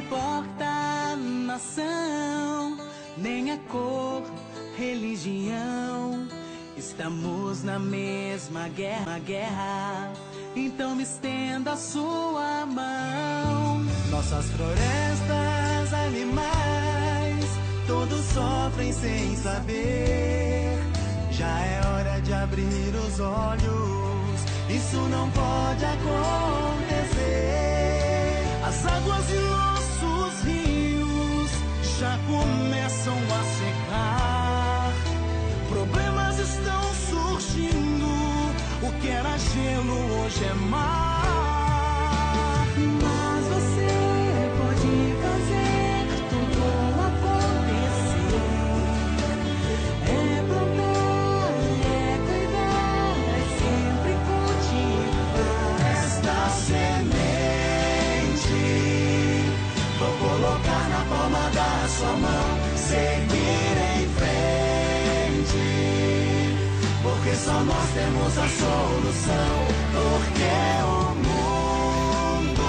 importa a nação, nem a cor, religião. Estamos na mesma guerra, então me estenda a sua mão. Nossas florestas, animais, todos sofrem sem saber. Já é hora de abrir os olhos, isso não pode acontecer. As águas e nossos rios já começam a secar. Problemas estão surgindo, o que era gelo hoje é mar. Mas você pode fazer tudo acontecer. É plantar, é cuidar, é sempre cultivar esta semente. Vou colocar na palma da sua mão, seguir em frente, porque só nós temos a solução. Porque o mundo,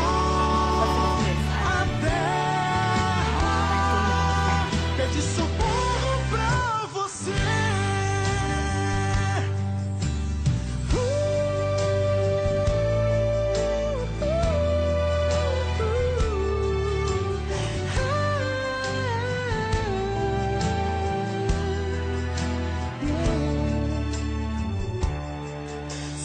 a terra, pede socorro pra você.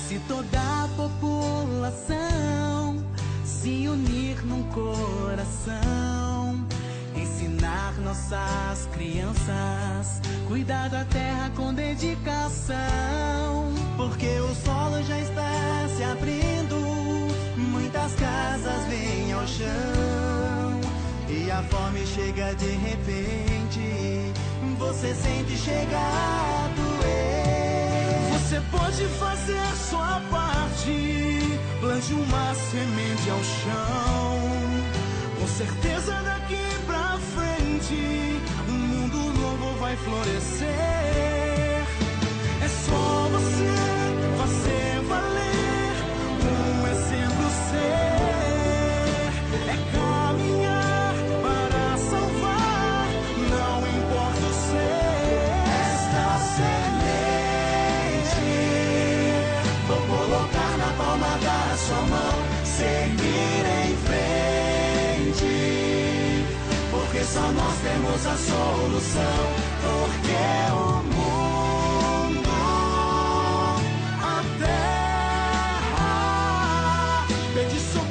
Se toda a população se unir num coração, ensinar nossas crianças, cuidar da terra com dedicação. Porque o solo já está se abrindo, muitas casas vêm ao chão, e a fome chega de repente, você sente chegar a doer. Você pode fazer sua parte, plante uma semente ao chão. Com certeza daqui pra frente, um mundo novo vai florescer. É só você fazer valer, um exemplo ser. É caminhar para salvar, não importa o ser. Esta semente vou colocar na palma da sua mão, seguir em frente, porque só nós temos a solução. Porque o mundo, a terra, pede socorro.